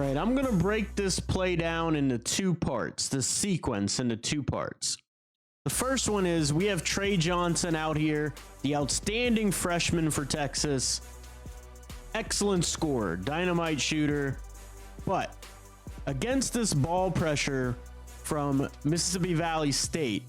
right, I'm going to break this play down into two parts, the sequence into two parts. The first one is we have Tre Johnson out here, the outstanding freshman for Texas. Excellent scorer, dynamite shooter. But against this ball pressure from Mississippi Valley State,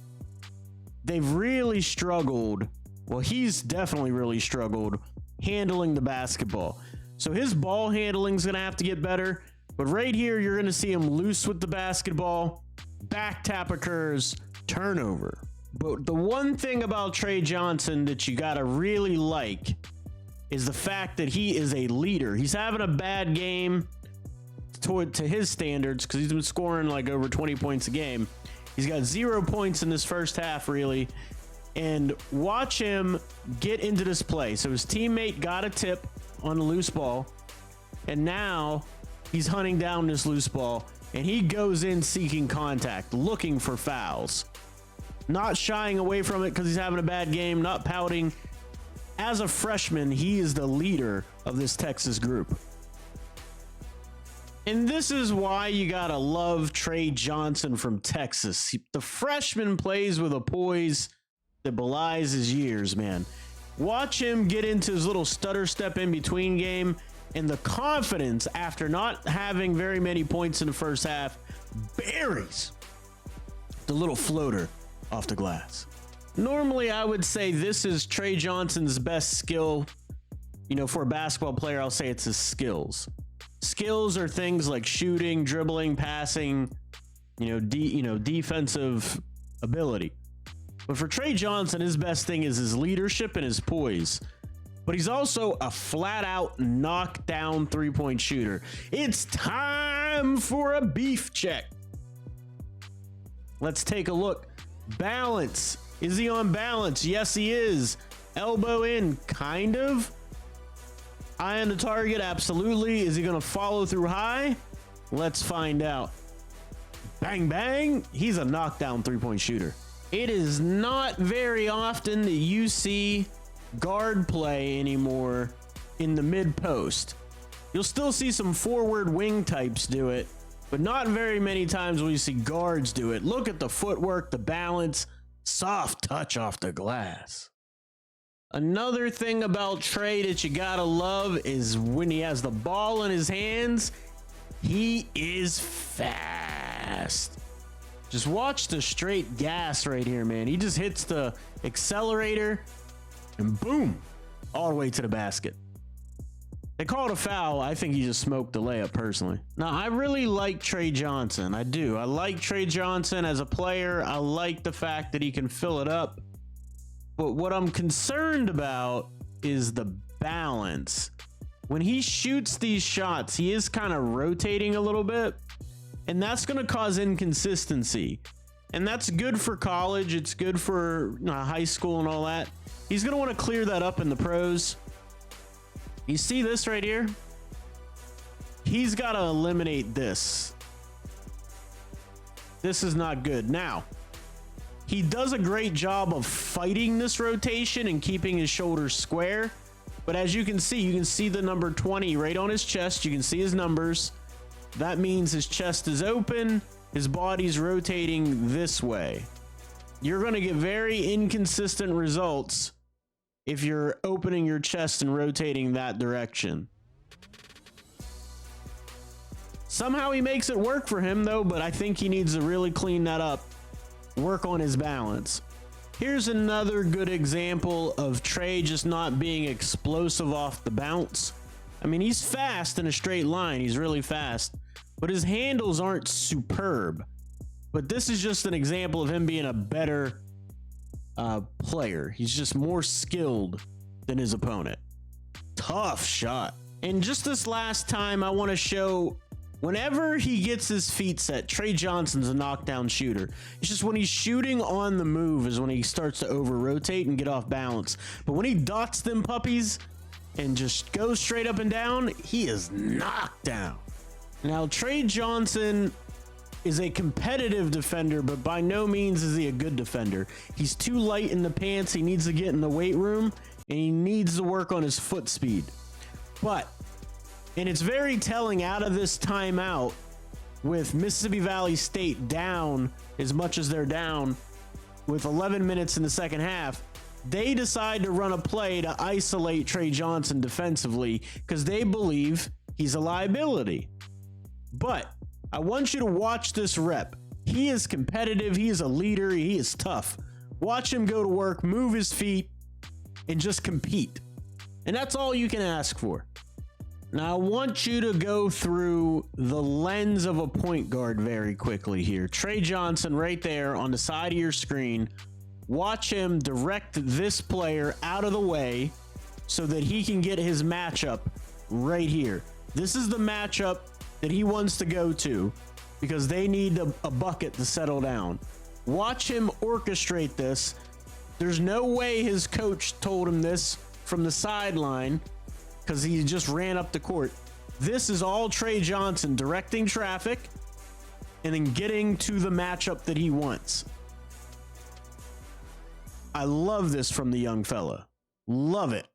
they've really struggled. Well, he's definitely really struggled handling the basketball. So his ball handling is going to have to get better. But right here, you're going to see him loose with the basketball. Back tap occurs, turnover. But the one thing about Tre Johnson that you got to really like is the fact that he is a leader. He's having a bad game to his standards because he's been scoring like over 20 points a game. He's got 0 points in this first half, really. And watch him get into this play. So his teammate got a tip on a loose ball, and now he's hunting down this loose ball, and he goes in seeking contact, looking for fouls, not shying away from it because he's having a bad game, not pouting. As a freshman, he is the leader of this Texas group. And this is why you gotta love Tre Johnson from Texas. The freshman plays with a poise that belies his years, man. Watch him get into his little stutter step in between game, and the confidence after not having very many points in the first half buries the little floater off the glass. Normally, I would say this is Tre Johnson's best skill. You know, for a basketball player, I'll say it's his skills. Skills are things like shooting, dribbling, passing, defensive ability. But for Tre Johnson, his best thing is his leadership and his poise. But he's also a flat-out knockdown three-point shooter. It's time for a beef check. Let's take a look. Balance. Is he on balance? Yes, he is. Elbow in, kind of. Eye on the target, absolutely. Is he going to follow through high? Let's find out. Bang, bang. He's a knockdown three-point shooter. It is not very often that you see guard play anymore in the mid post. You'll still see some forward wing types do it, but not very many times will you see guards do it. Look at the footwork, the balance, soft touch off the glass. Another thing about Tre that you gotta love is when he has the ball in his hands, he is fast. Just watch the straight gas right here, man. He just hits the accelerator and boom, all the way to the basket. They call it a foul. I think he just smoked the layup personally. Now, I really like Tre Johnson. I do. I like Tre Johnson as a player. I like the fact that he can fill it up. But what I'm concerned about is the balance. When he shoots these shots, he is kind of rotating a little bit. And that's going to cause inconsistency. And that's good for college. It's good for high school and all that. He's going to want to clear that up in the pros. You see this right here? He's got to eliminate this. This is not good. Now, he does a great job of fighting this rotation and keeping his shoulders square. But as you can see the number 20 right on his chest. You can see his numbers. That means his chest is open, his body's rotating this way. You're going to get very inconsistent results if you're opening your chest and rotating that direction. Somehow he makes it work for him, though, but I think he needs to really clean that up, work on his balance. Here's another good example of Tre just not being explosive off the bounce. I mean, he's fast in a straight line. He's really fast, but his handles aren't superb. But this is just an example of him being a better player. He's just more skilled than his opponent. Tough shot. And just this last time, I want to show whenever he gets his feet set, Tre Johnson's a knockdown shooter. It's just when he's shooting on the move is when he starts to over-rotate and get off balance. But when he dots them puppies and just goes straight up and down, he is knocked down. Now, Tre Johnson is a competitive defender, but by no means is he a good defender. He's too light in the pants. He needs to get in the weight room, and he needs to work on his foot speed. But And it's very telling out of this timeout with Mississippi Valley State down as much as they're down with 11 minutes in the second half. They decide to run a play to isolate Tre Johnson defensively because they believe he's a liability. But I want you to watch this rep. He is competitive. He is a leader. He is tough. Watch him go to work, move his feet, and just compete. And that's all you can ask for. Now, I want you to go through the lens of a point guard very quickly here. Tre Johnson right there on the side of your screen. Watch him direct this player out of the way so that he can get his matchup right here. This is the matchup that he wants to go to because they need a bucket to settle down. Watch him orchestrate this. There's no way his coach told him this from the sideline because he just ran up the court. This is all Tre Johnson directing traffic and then getting to the matchup that he wants. I love this from the young fella. Love it.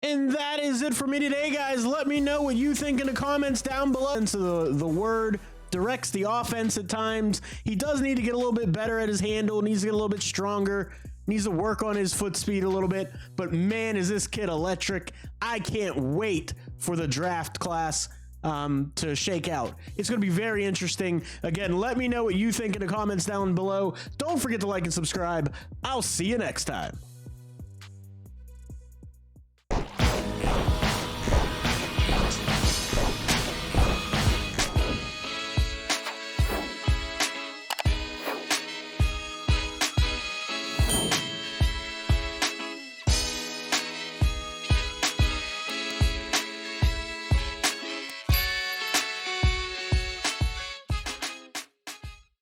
And that is it for me today, guys. Let me know what you think in the comments down below. So the word directs the offense at times. He does need to get a little bit better at his handle, needs to get a little bit stronger, needs to work on his foot speed a little bit. But man, is this kid electric. I can't wait for the draft class to shake out. It's going to be very interesting. Again, let me know what you think in the comments down below. Don't forget to like and subscribe. I'll see you next time.